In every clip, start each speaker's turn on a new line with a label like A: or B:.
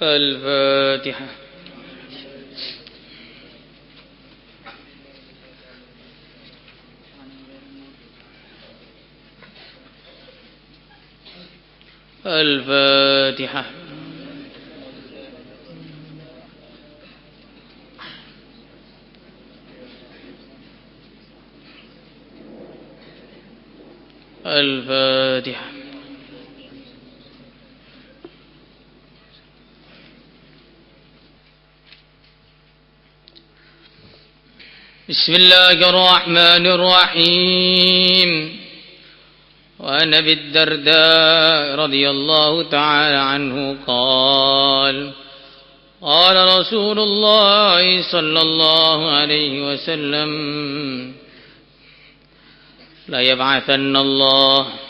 A: الفاتحة. الفاتحة. الفاتحة. بسم الله الرحمن الرحيم. وعن أبي الدرداء رضي الله تعالى عنه قال قال رسول الله صلى الله عليه وسلم la yab'atsanna Allah,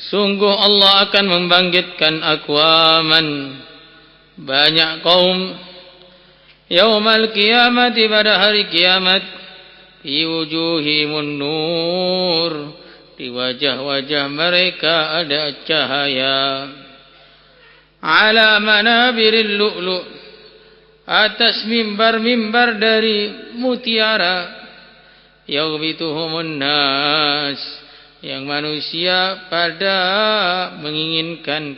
A: sungguh Allah akan membangkitkan aqwaman, banyak kaum, yaumal qiyamati, pada hari kiamat, fi wujuhimun nur, di wajah-wajah mereka ada cahaya, ala manabiril lu'lu', atas mimbar-mimbar dari mutiara, yaghbituhumun nas, yang manusia pada menginginkan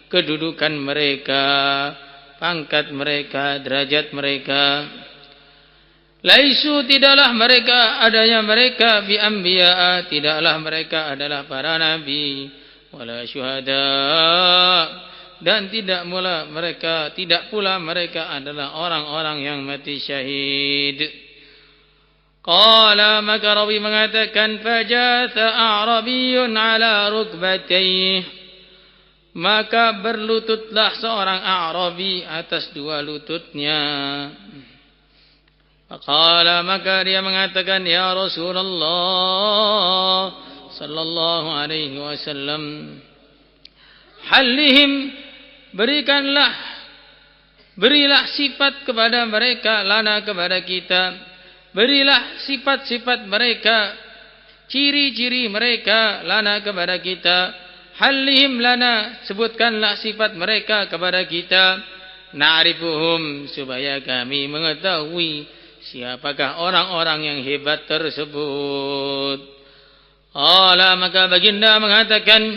A: kedudukan mereka, pangkat mereka, derajat mereka. Laisu, tidaklah mereka adanya mereka bi anbiya, tidaklah mereka adalah para nabi, wala syuhada, dan tidak pula mereka adalah orang-orang yang mati syahid. Qala, maka rawi mengatakan, fajatha a'rabiyyun ala rukbatayhi, maka berlututlah seorang A'rabi atas dua lututnya. Qala, maka dia mengatakan, ya Rasulullah sallallahu alaihi wasallam, halihim, berilah sifat kepada mereka, lana, kepada kita. Berilah sifat-sifat mereka, ciri-ciri mereka, lana, kepada kita. Halihim lana, sebutkanlah sifat mereka kepada kita. Na'rifuhum, supaya kami mengetahui siapakah orang-orang yang hebat tersebut. Qala, maka baginda mengatakan,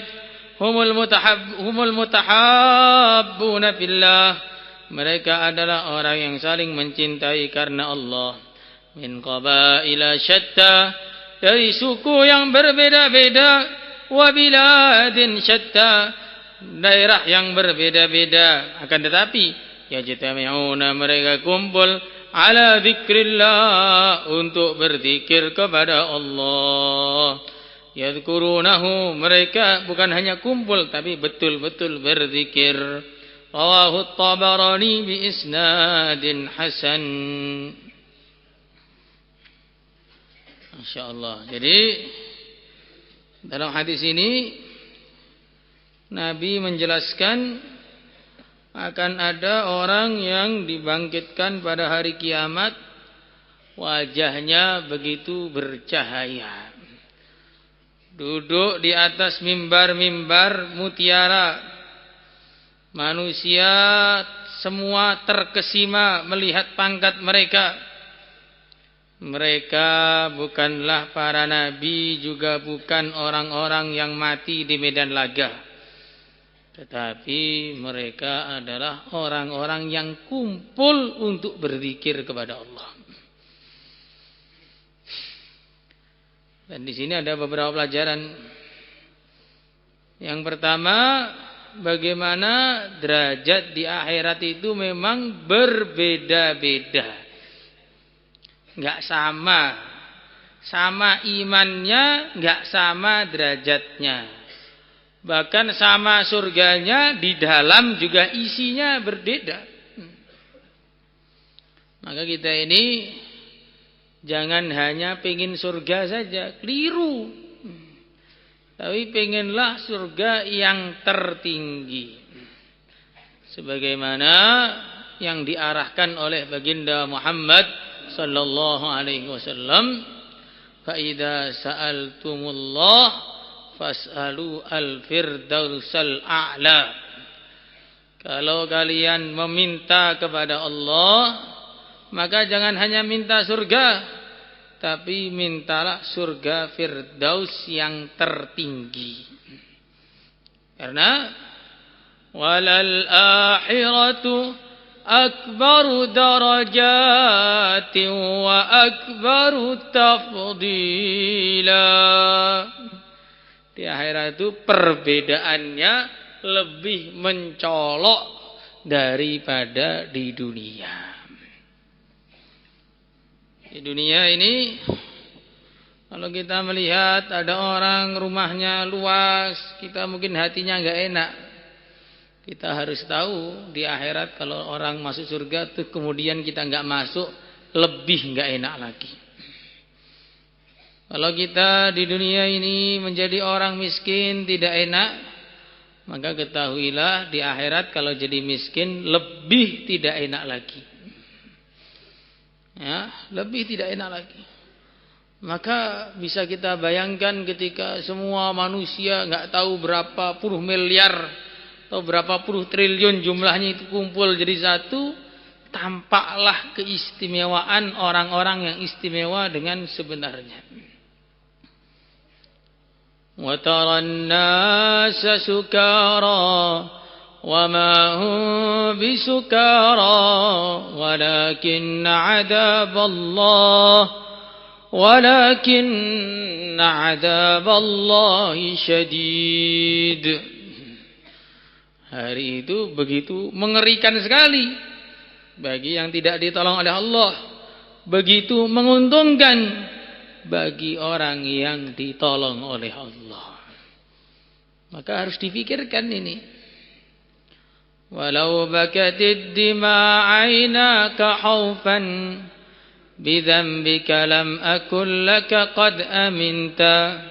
A: humul mutahabbuna fillah, mereka adalah orang yang saling mencintai karena Allah. Min qabaila syatta, dari suku yang berbeda-beda, wa biladin syatta, daerah yang berbeda-beda, akan tetapi yajtami'una, mereka kumpul, ala dzikrillah, untuk berzikir kepada Allah. Yadhkurunahu, mereka bukan hanya kumpul tapi betul-betul berzikir. Rawahu at-Tabarani bi isnadin hasan. Masyaallah. Jadi dalam hadis ini Nabi menjelaskan akan ada orang yang dibangkitkan pada hari kiamat, wajahnya begitu bercahaya, duduk di atas mimbar-mimbar mutiara. Manusia semua terkesima melihat pangkat mereka. Mereka bukanlah para nabi, juga bukan orang-orang yang mati di medan laga, tetapi mereka adalah orang-orang yang kumpul untuk berzikir kepada Allah. Dan di sini ada beberapa pelajaran. Yang pertama, bagaimana derajat di akhirat itu memang berbeda-beda. Enggak sama imannya, enggak sama derajatnya. Bahkan sama surganya, di dalam juga isinya berbeda. Maka kita ini jangan hanya pengen surga saja, keliru. Tapi pengenlah surga yang tertinggi, sebagaimana yang diarahkan oleh baginda Muhammad sallallahu alaihi wasallam, fa idza sa'altumullah fas'alu al-firdausal a'la. Kalau kalian meminta kepada Allah, maka jangan hanya minta surga, tapi mintalah surga Firdaus yang tertinggi. Karena walal akhiratu akbaru darajatin wa akbaru tafdila. Di akhirat itu perbedaannya lebih mencolok daripada di dunia. Di dunia ini, kalau kita melihat ada orang rumahnya luas, kita mungkin hatinya nggak enak. Kita harus tahu di akhirat kalau orang masuk surga tuh kemudian kita nggak masuk, lebih nggak enak lagi. Kalau kita di dunia ini menjadi orang miskin tidak enak, maka ketahuilah di akhirat kalau jadi miskin lebih tidak enak lagi. Ya, lebih tidak enak lagi. Maka bisa kita bayangkan ketika semua manusia nggak tahu berapa puluh miliar atau berapa puluh triliun jumlahnya itu kumpul jadi satu, tampaklah keistimewaan orang-orang yang istimewa dengan sebenarnya. وَتَرَى النَّاسَ سُكَارَى وَمَا هُمْ بِسُكَارَى وَلَكِنَّ عَذَابَ اللَّهِ شَدِيدٌ. Hari itu begitu mengerikan sekali bagi yang tidak ditolong oleh Allah, begitu menguntungkan bagi orang yang ditolong oleh Allah. Maka harus dipikirkan ini. Walau bakatid dima aynaka khaufan bidzambika lam akul laka qad aminta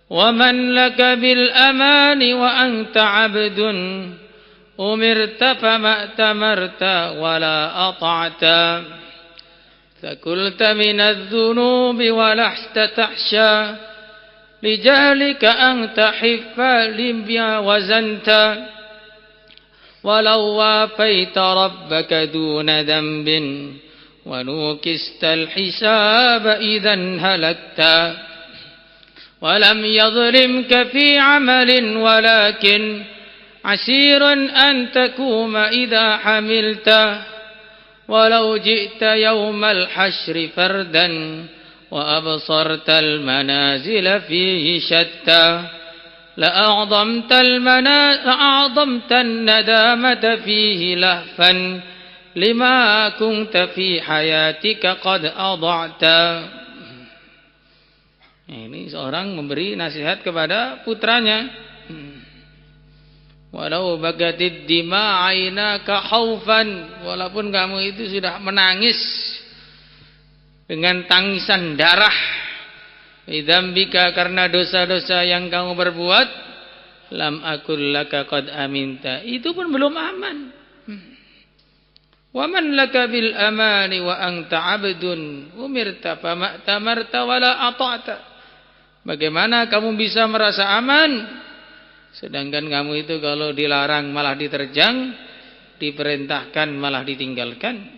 A: wa man laka bil amani wa anta abdun umirta fama tamarta wala ata'ta فَقُلْتَ مِنَ الذُّنُوبِ وَلَحْتَ تَحْشَى لِجَهْلِكَ أَنْ تَحِفَّ لِمْبِيَا وَزَنْتَ وَلَوْ وَافَيْتَ رَبَّكَ دُونَ ذَنْبٍ وَنُوكِسْتَ الْحِسَابَ إِذًا هَلَكْتَ وَلَمْ يَظْلِمْكَ فِي عَمَلٍ وَلَكِنْ عَسِيرٌ أَنْ تَكُومَ إِذَا حَمِلْتَ ولو جئت يوم الحشر فردا وأبصرت المنازل فيه شتى لأعظمت الندامة فيه لهفا لما كنت في حياتك قد أضعت. Ini seorang memberi nasihat kepada putranya. Walau bagatid dima aynaka khaufan, walaupun kamu itu sudah menangis dengan tangisan darah bidzambika karena dosa-dosa yang kamu berbuat, lam akul laka qad aminta, itu pun belum aman. Wa man laka bil amani wa anta abdun umirta fama tamarta wala ata'ta. Bagaimana kamu bisa merasa aman sedangkan kamu itu kalau dilarang malah diterjang, diperintahkan malah ditinggalkan.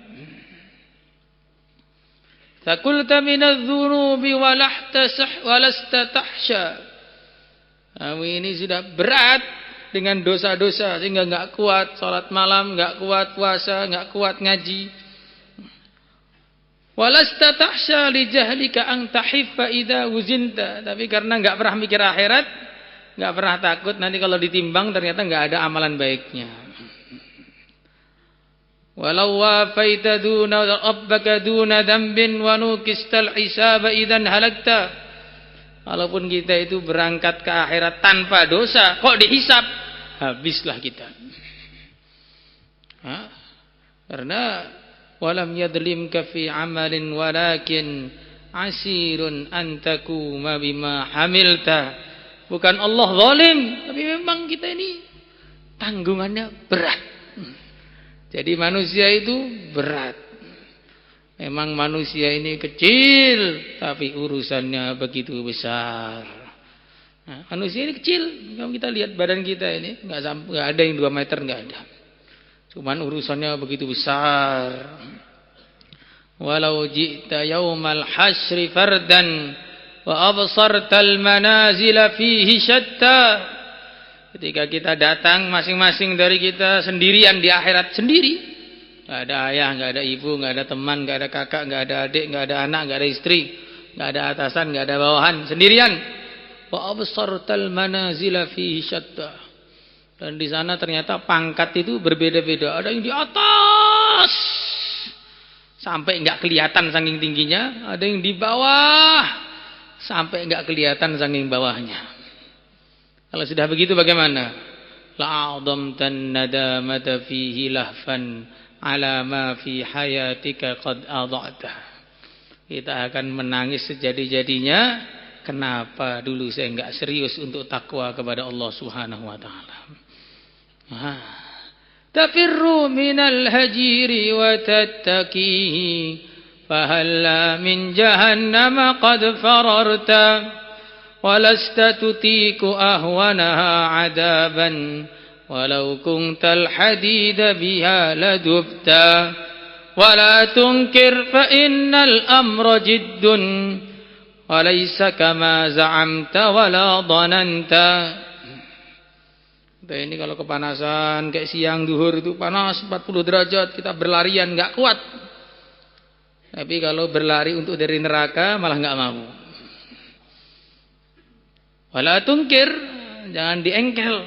A: Taqulta minadz-dzunubi walasta tahsya. Kamu ini sudah berat dengan dosa-dosa sehingga enggak kuat salat malam, enggak kuat puasa, enggak kuat ngaji. Walasta tahsya li jahlika an tahiffa idza wuzinta. Tapi karena enggak pernah mikir akhirat, enggak pernah takut nanti kalau ditimbang ternyata enggak ada amalan baiknya. Walau wafaita duna rabbaka duna dzambin wa nukistal hisaba idzan halakta. Walaupun kita itu berangkat ke akhirat tanpa dosa, kok dihisab, habislah kita. Karena walam yadlimka fi amalin walakin asirun antakuma bima hamilta. Bukan Allah zalim, tapi memang kita ini tanggungannya berat. Jadi manusia itu berat. Memang manusia ini kecil, tapi urusannya begitu besar. Manusia ini kecil. Kalau kita lihat badan kita ini, nggak ada yang 2 meter, nggak ada. Cuman urusannya begitu besar. Walau ji'ta yaumal hasyri fardan wa absartal manazila fihi syatta. Ketika kita datang masing-masing dari kita sendirian di akhirat sendiri. Enggak ada ayah, enggak ada ibu, enggak ada teman, enggak ada kakak, enggak ada adik, enggak ada anak, enggak ada istri, enggak ada atasan, enggak ada bawahan, sendirian. Wa absartal manazila fihi syatta. Dan di sana ternyata pangkat itu berbeda-beda. Ada yang di atas sampai enggak kelihatan saking tingginya, ada yang di bawah sampai enggak kelihatan saking bawahnya. Kalau sudah begitu bagaimana? La'adhamtan nadamata fihi lahfan ala ma fi hayatika qad adha'ta. Kita akan menangis sejadi-jadinya. Kenapa dulu saya enggak serius untuk takwa kepada Allah Subhanahu wa taala? Tafirru minal hajiri wa tattakihi fahalla min jahannama qad fararta walasta tutiku ahwanaha adaban walau kuntal hadida biha ladubta wala tunkir fa innal amra jiddun walaysa kama za'amta wala dhananta. Kita ini kalau kepanasan kayak siang duhur itu panas 40 derajat, kita berlarian enggak kuat. Tapi kalau berlari untuk dari neraka malah enggak mau. Wala tungkir, jangan diengkel,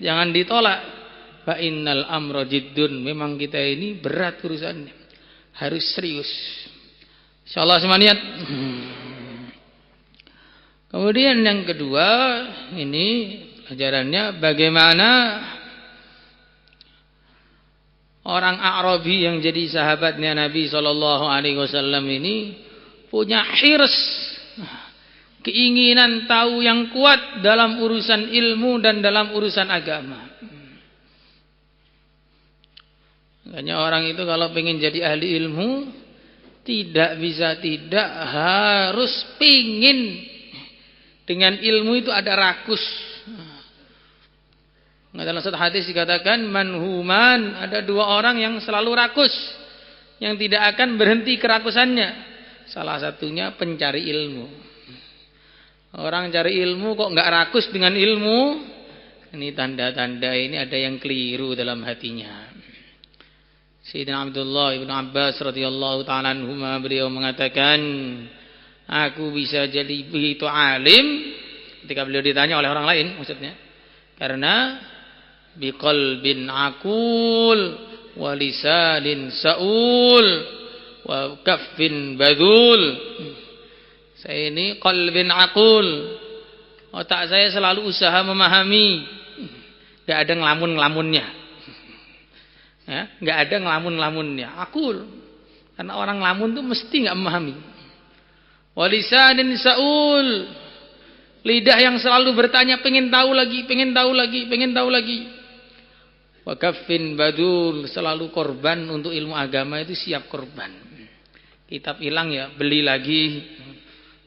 A: jangan ditolak. Fa innal amra jiddun, memang kita ini berat urusannya. Harus serius. Insyaallah semua niat. Kemudian yang kedua, ini pelajarannya bagaimana orang A'rabi yang jadi sahabatnya Nabi SAW ini punya hirs, keinginan tahu yang kuat dalam urusan ilmu dan dalam urusan agama. Makanya orang itu kalau pengen jadi ahli ilmu tidak bisa tidak harus pingin dengan ilmu itu ada rakus. Dalam satu hadis dikatakan manhuman, ada dua orang yang selalu rakus, yang tidak akan berhenti kerakusannya. Salah satunya pencari ilmu. Orang cari ilmu kok enggak rakus dengan ilmu, ini tanda-tanda ini ada yang keliru dalam hatinya. Sayyidina Abdullah ibn Abbas radhiyallahu ta'ala anhuma, beliau mengatakan, aku bisa jadi begitu alim, ketika beliau ditanya oleh orang lain maksudnya, karena biqalbin aqul wa lisanin saul wa kaffin badul. Saya ini qalbin aqul, otak saya selalu usaha memahami, enggak ada ngelamun-ngelamunnya. Ya, enggak ada ngelamun-ngelamunnya. Aqul, karena orang ngelamun tuh mesti enggak memahami. Wa lisanin saul, lidah yang selalu bertanya, pengen tahu lagi, pengen tahu lagi, pengen tahu lagi. Wa kaffin badul, selalu korban untuk ilmu agama itu, siap korban. Kitab hilang ya beli lagi,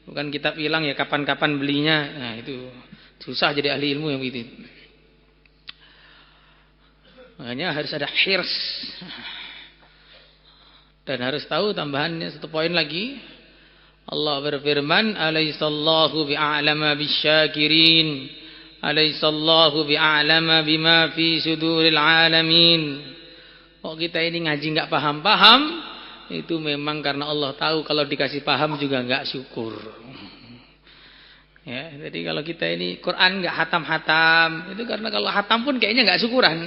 A: bukan kitab hilang ya kapan-kapan belinya. Nah itu susah jadi ahli ilmu yang begitu. Makanya harus ada hirs. Dan harus tahu tambahannya satu poin lagi. Allah berfirman, "Alaihissallahu bi'a'lama bisyakirin, alaihissallahu bi'a'lama bima fi suduril alamin." Kok kita ini ngaji enggak paham-paham, itu memang karena Allah tahu kalau dikasih paham juga enggak syukur. Ya, jadi kalau kita ini Quran enggak hatam-hatam, itu karena kalau hatam pun kayaknya enggak syukuran.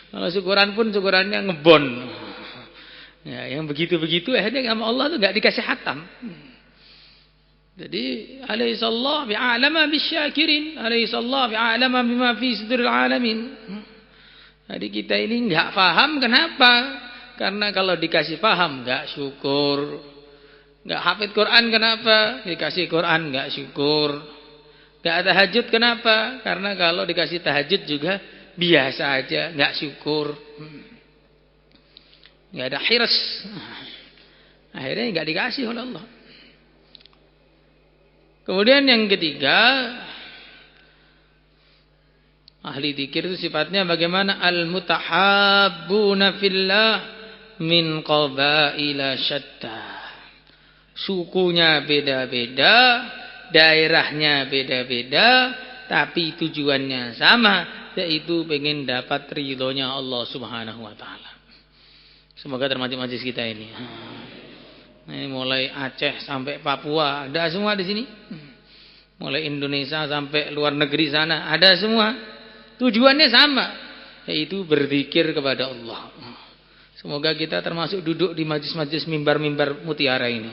A: Kalau syukuran pun syukurannya ngebon. Ya, yang begitu-begitu akhirnya sama Allah tuh enggak dikasih hatam. Jadi alaihissallahu bi'a'lama bisyakirin, alaihissallahu bi'a'lama bima fi suduril alamin. Jadi kita ini enggak paham, kenapa? Karena kalau dikasih paham enggak syukur. Enggak hafid Quran, kenapa? Dikasih Quran enggak syukur. Enggak tahajud, kenapa? Karena kalau dikasih tahajud juga biasa aja, enggak syukur. Enggak ada hirs. Akhirnya enggak dikasih oleh Allah. Kemudian yang ketiga, Ahli dzikir itu sifatnya bagaimana? Al-mutahabbuna fillah min qabaila syatta. Sukunya beda-beda, daerahnya beda-beda, tapi tujuannya sama, yaitu pengen dapat ridhonya Allah Subhanahu wa taala. Semoga termasuk majlis kita ini. Ini mulai Aceh sampai Papua, ada semua di sini. Mulai Indonesia sampai luar negeri sana, ada semua. Tujuannya sama, yaitu berzikir kepada Allah. Semoga kita termasuk duduk di majlis-majlis mimbar-mimbar mutiara ini.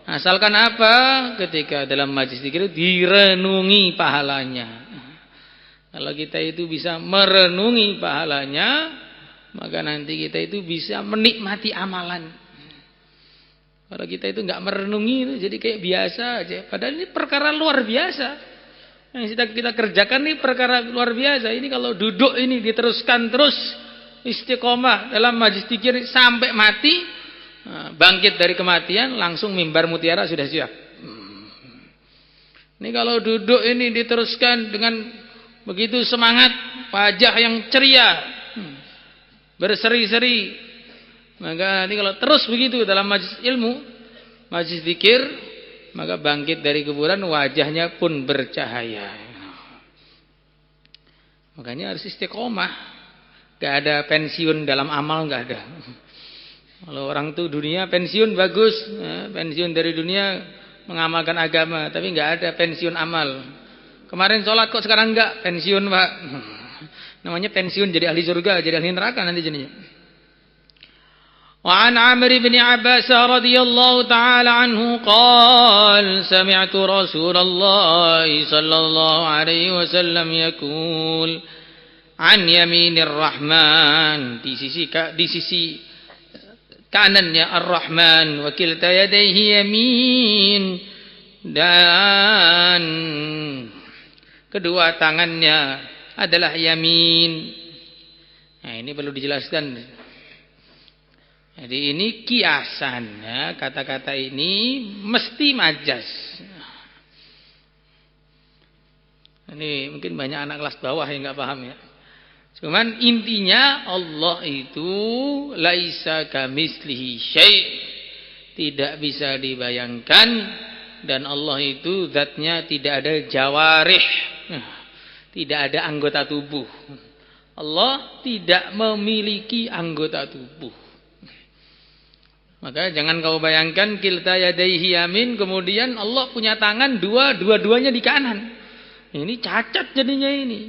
A: Asalkan apa? Ketika dalam majlis zikir direnungi pahalanya. Kalau kita itu bisa merenungi pahalanya, maka nanti kita itu bisa menikmati amalan. Kalau kita itu nggak merenungi, jadi kayak biasa aja. Padahal ini perkara luar biasa. Yang kita kerjakan ini perkara luar biasa. Ini kalau duduk ini diteruskan terus istiqomah dalam majlis zikir sampai mati, bangkit dari kematian, langsung mimbar mutiara sudah siap. Ini kalau duduk ini diteruskan dengan begitu semangat, wajah yang ceria, berseri-seri, maka nanti kalau terus begitu dalam majlis ilmu, majlis zikir, maka bangkit dari kuburan wajahnya pun bercahaya. Makanya harus istiqomah. Gak ada pensiun dalam amal, gak ada. Kalau orang tuh dunia pensiun bagus, pensiun dari dunia mengamalkan agama, tapi gak ada pensiun amal. Kemarin sholat kok sekarang enggak? Pensiun Pak. Namanya pensiun jadi ahli surga, jadi ahli neraka nanti jadinya. وعن عمرو بن عباس رضي الله تعالى عنه قال سمعت رسول الله صلى الله عليه وسلم يقول عن يمين الرحمن di sisi kanannya Ar-Rahman wa kilta yadayhi yamin, dan kedua tangannya adalah yamin. Nah, ini perlu dijelaskan. Jadi ini kiasannya, kata-kata ini mesti majas. Ini mungkin banyak anak kelas bawah yang nggak paham ya. Cuman intinya Allah itu laisa kamitslihi syai', tidak bisa dibayangkan, dan Allah itu zatnya tidak ada jawarih, tidak ada anggota tubuh. Allah tidak memiliki anggota tubuh. Maka jangan kau bayangkan kilta yadaihi yamin, kemudian Allah punya tangan dua-duanya di kanan. Ini cacat jadinya ini.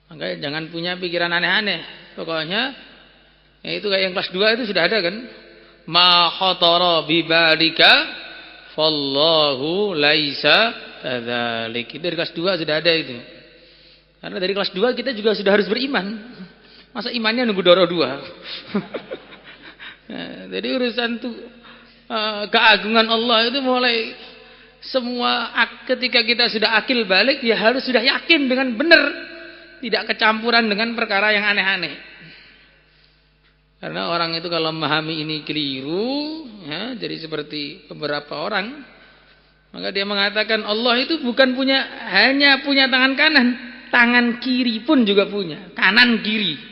A: Maka jangan punya pikiran aneh-aneh. Pokoknya ya itu kayak yang kelas 2 itu sudah ada kan. Ma khatara bibalika fallahu laisa kadzalik. Itu dari kelas 2 sudah ada itu. Karena dari kelas 2 kita juga sudah harus beriman. Masa imannya nunggu doro 2? Nah, jadi urusan tuh keagungan Allah itu mulai semua ketika kita sudah akil balik, ya harus sudah yakin dengan benar, tidak kecampuran dengan perkara yang aneh-aneh. Karena orang itu kalau memahami ini keliru, ya, jadi seperti beberapa orang, maka dia mengatakan Allah itu bukan hanya punya tangan kanan, tangan kiri pun juga punya, kanan kiri.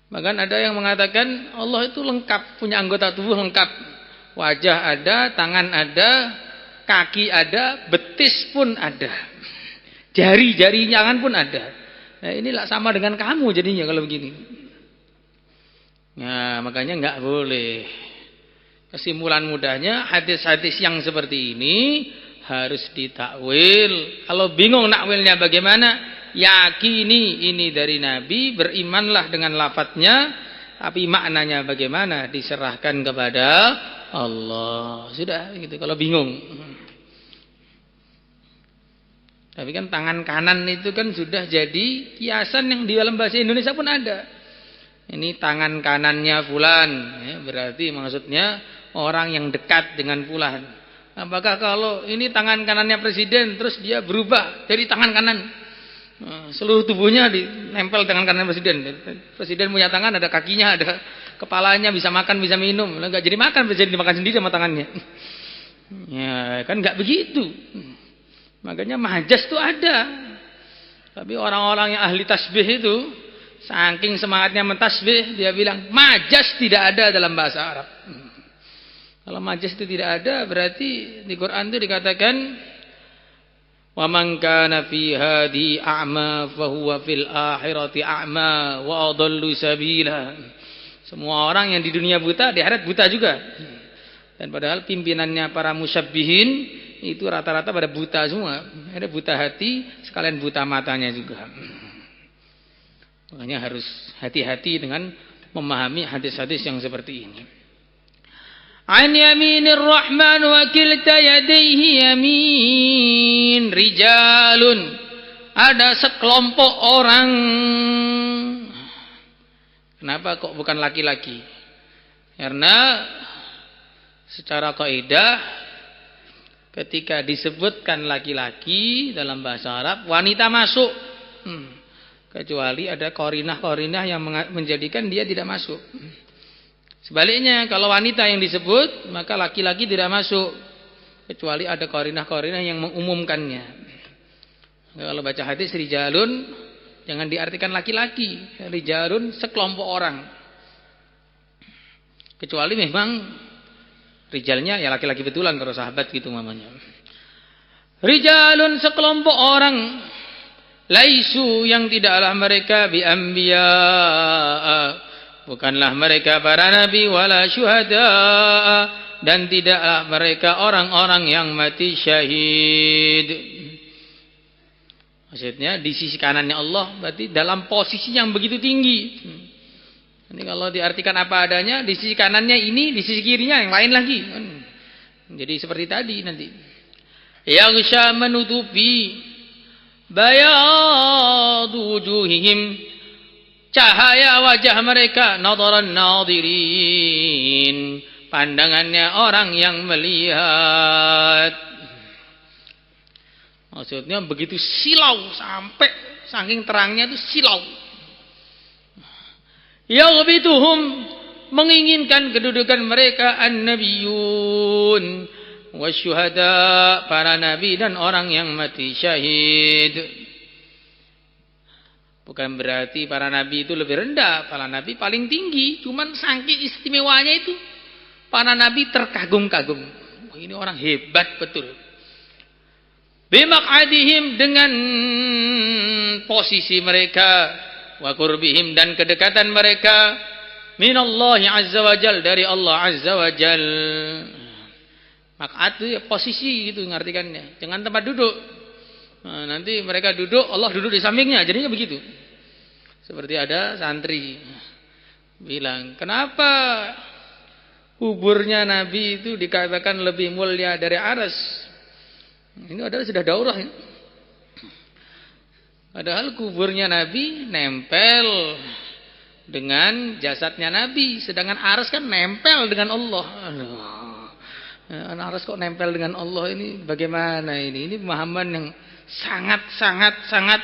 A: Bahkan ada yang mengatakan Allah itu lengkap, punya anggota tubuh lengkap. Wajah ada, tangan ada, kaki ada, betis pun ada. Jari-jari tangan pun ada. Nah, inilah sama dengan kamu jadinya kalau begini. Nah, makanya enggak boleh. Kesimpulan mudahnya hadis-hadis yang seperti ini harus ditakwil. Kalau bingung nakwilnya bagaimana? Yakini ini dari Nabi, berimanlah dengan lafadznya, tapi maknanya bagaimana diserahkan kepada Allah. Sudah gitu kalau bingung. Tapi kan tangan kanan itu kan sudah jadi kiasan yang di dalam bahasa Indonesia pun ada. Ini tangan kanannya fulan, ya, berarti maksudnya orang yang dekat dengan fulan. Apakah kalau ini tangan kanannya presiden terus dia berubah jadi tangan kanan? Seluruh tubuhnya dinempel tangan kanan presiden. Presiden punya tangan, ada kakinya, ada kepalanya, bisa makan, bisa minum. Enggak jadi makan, presiden dimakan sendiri sama tangannya. Ya, kan enggak begitu. Makanya majas itu ada. Tapi orang-orang yang ahli tasbih itu saking semangatnya mentasbih, dia bilang majas tidak ada dalam bahasa Arab. Kalau majas itu tidak ada, berarti di Quran itu dikatakan wa man kana fi hadi a'ma fa huwa fil akhirati a'ma wa adallu sabila. Semua orang yang di dunia buta, di akhirat buta juga. Dan padahal pimpinannya para musyabbihin itu rata-rata pada buta semua. Ada buta hati, sekalian buta matanya juga. Makanya harus hati-hati dengan memahami hadis-hadis yang seperti ini. An yaminir rahman wa kilta yadayhi yamin rijalun. Ada sekelompok orang. Kenapa kok bukan laki-laki? Karena secara kaidah ketika disebutkan laki-laki dalam bahasa Arab, wanita masuk. Kecuali ada qarinah-qarinah yang menjadikan dia tidak masuk. Sebaliknya, kalau wanita yang disebut, maka laki-laki tidak masuk. Kecuali ada qarinah-qarinah yang mengumumkannya. Kalau baca hadis rijalun, jangan diartikan laki-laki. Rijalun sekelompok orang. Kecuali memang rijalnya ya laki-laki betulan, kalau sahabat gitu mamanya. Rijalun sekelompok orang. Laisu yang tidaklah mereka bi anbiya, bukanlah mereka para nabi wala syuhada, dan tidaklah mereka orang-orang yang mati syahid. Maksudnya di sisi kanannya Allah, berarti dalam posisi yang begitu tinggi. Ini kalau diartikan apa adanya, di sisi kanannya ini, di sisi kirinya yang lain lagi. Jadi seperti tadi nanti. Yang menutupi bayadu wujuhihim, cahaya wajah mereka, nadaran nadirin, pandangannya orang yang melihat. Maksudnya begitu silau, sampai saking terangnya itu silau. Yaghbituhum, menginginkan kedudukan mereka an-nabiyun wasyuhada, para nabi dan orang yang mati syahid. Bukan berarti para nabi itu lebih rendah, para nabi paling tinggi. Cuman saking istimewanya itu, para nabi terkagum-kagum. Ini orang hebat betul. Bimaq'adihim, dengan posisi mereka, wa qurbihim, dan kedekatan mereka, minallahi azza wa jal, dari Allah azza wa jal. Maq'ad itu ya posisi gitu ngartikannya. Jangan tempat duduk. Nah, nanti mereka duduk, Allah duduk di sampingnya, jadinya begitu. Seperti ada santri bilang, kenapa kuburnya Nabi itu dikatakan lebih mulia dari aras? Ini adalah sudah daurah ya. Padahal kuburnya Nabi nempel dengan jasadnya Nabi, sedangkan aras kan nempel dengan Allah. Aras kok nempel dengan Allah, ini bagaimana ini? Ini pemahaman yang sangat sesat.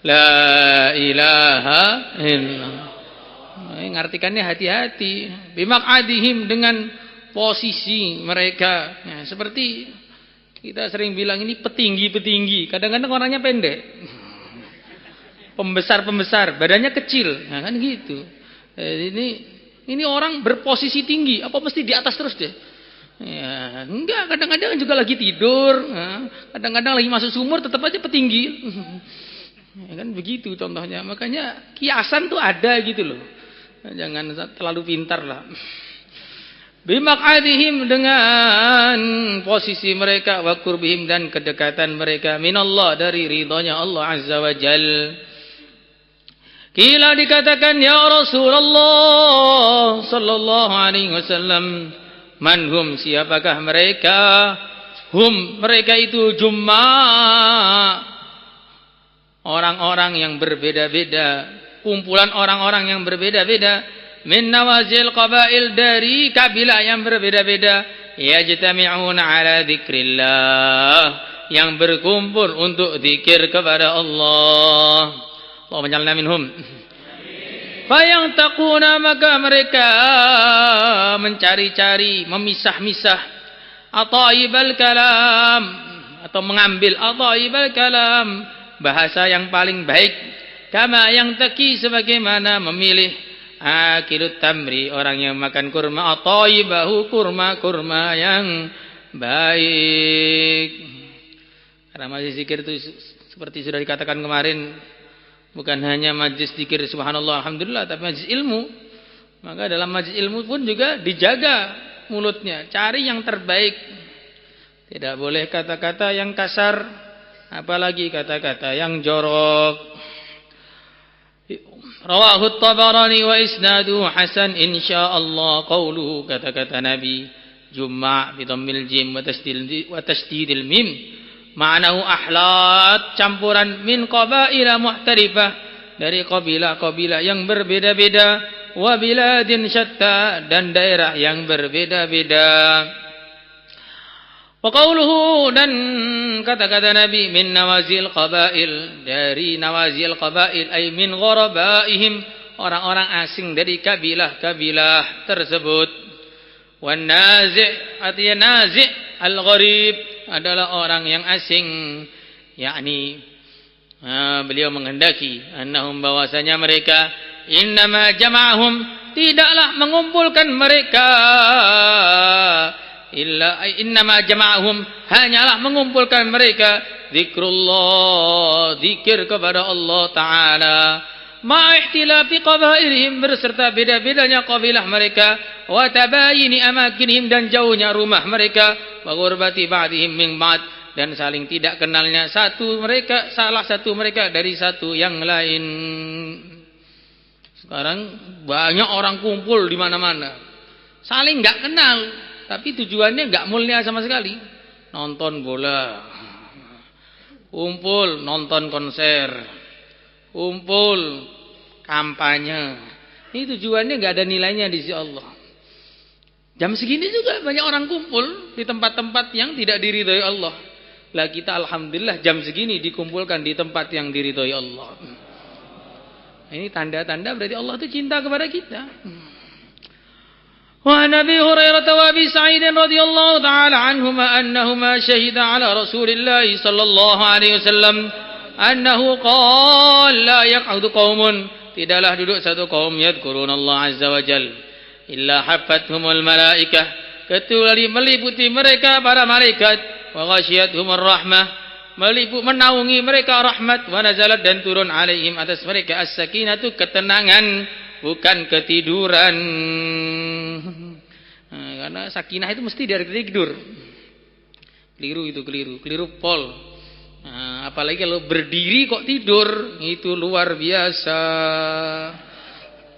A: La ilaha illallah. Ngartikannya hati-hati. Bimaq'adihim, dengan posisi mereka. Ya, seperti kita sering bilang ini petinggi-petinggi. Kadang-kadang orangnya pendek. Pembesar-pembesar, badannya kecil. Nah, kan gitu. Ini orang berposisi tinggi. Apa mesti di atas terus deh? Ya, enggak, kadang-kadang juga lagi tidur. Kadang-kadang lagi masuk sumur tetap aja petinggi. Ya, kan begitu contohnya. Makanya kiasan tuh ada gitu loh. Jangan terlalu pintar lah. Bimaq'adihim, dengan posisi mereka, wa qurbihim, dan kedekatan mereka, minallah, dari ridhonya Allah azza wa jal. Kila, dikatakan, ya Rasulullah sallallahu alaihi wasallam, manhum, siapakah mereka? Hum, mereka itu jumma', orang-orang yang berbeda-beda, kumpulan orang-orang yang berbeda-beda, min nawazil qabail, dari kabilah yang berbeda-beda, yajtami'una ala dzikrillah, yang berkumpul untuk zikir kepada Allah. Allahumma ij'alna minhum. Fayantaquna, maka mereka mencari-cari, memisah-misah ataibal kalam, atau mengambil ataibal kalam, bahasa yang paling baik, kama yang taqi, sebagaimana memilih akilut tamri, orang yang makan kurma, ataibahu, kurma yang baik. Karena majlis zikir itu seperti sudah dikatakan kemarin, bukan hanya majlis zikir subhanallah alhamdulillah, tapi majlis ilmu. Maka dalam majlis ilmu pun juga dijaga mulutnya, cari yang terbaik. Tidak boleh kata-kata yang kasar, apalagi kata-kata yang jorok. Rawahu at-Tabarani wa isnaduhu hasan insyaallah. Qauluhu, kata-kata Nabi, Jumma' bi dhammil jim wa tasdidil mim, ma'nahu ahlat, campuran, min qabaila muhtarifah, dari kabilah-kabilah yang berbeda-beda, wa biladin syatta, dan daerah yang berbeda-beda. Wa qauluhu, dan kata-kata Nabi, min nawazil qabail, dari nawazil qabail, ay min gharabaihim, orang-orang asing dari kabilah-kabilah tersebut. Wan nazi', artinya nazi' al-gharib, adalah orang yang asing, yakni beliau menghendaki annahum, bahwasanya mereka, innama jama'ahum, tidaklah mengumpulkan mereka, innama jama'ahum, hanyalah mengumpulkan mereka, zikrullah, zikir kepada Allah Ta'ala, ma'ihtilafi qabailihim, berserta beda-bedanya kabilah mereka, wa tabayini amakinihim, dan jauhnya rumah mereka, wa ghurbati ba'dihim min ba'd, dan saling tidak kenalnya salah satu mereka dari satu yang lain. Sekarang banyak orang kumpul di mana-mana, saling enggak kenal, tapi tujuannya enggak mulia sama sekali. Nonton bola, kumpul nonton konser, kumpul kampanye. Ini tujuannya enggak ada nilainya di sisi Allah. Jam segini juga banyak orang kumpul di tempat-tempat yang tidak diridhoi Allah. Lah kita alhamdulillah jam segini dikumpulkan di tempat yang diridhoi Allah. Ini tanda-tanda berarti Allah itu cinta kepada kita. Wa Nabi Hurairah wa Abi Sa'id radhiyallahu taala anhuma annahuma syahida ala Rasulillah sallallahu alaihi wasallam annahu qala la yaq'udu qaumun, tidaklah duduk satu kaum, yadhkuruna Allah azza wa jalla illa hafathumul malaikah, kecuali meliputi mereka para malaikat, wa ghasyiyatuhumur rahmah, menaungi mereka rahmat, wa nazalat, dan turun alaihim, atas mereka, as-sakinatu, ketenangan, bukan ketiduran. Karena sakinah itu mesti dari tidur. Keliru pol. Apalagi kalau berdiri kok tidur, itu luar biasa.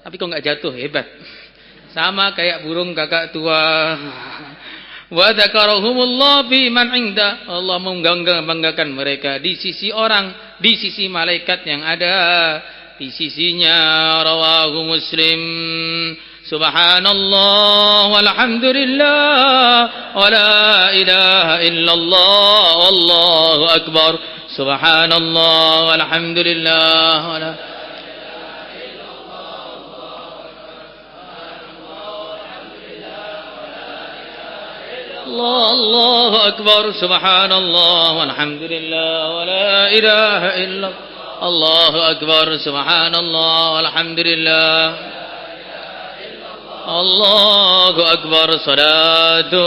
A: Tapi kok enggak jatuh, hebat. Sama kayak burung kakak tua. Wa dzakarahumullah fi man 'inda, Allah membanggakan mereka di sisi orang, di sisi malaikat yang ada di sisinya. Rawahu Muslim. Subhanallah walhamdulillah wa la ilaha illallah wallahu akbar. Subhanallah walhamdulillah wa la Allahu akbar. Subhanallah walhamdulillah wa la ilaha illallah. Allahu akbar. Subhanallah walhamdulillah. Allahu akbar. Salatu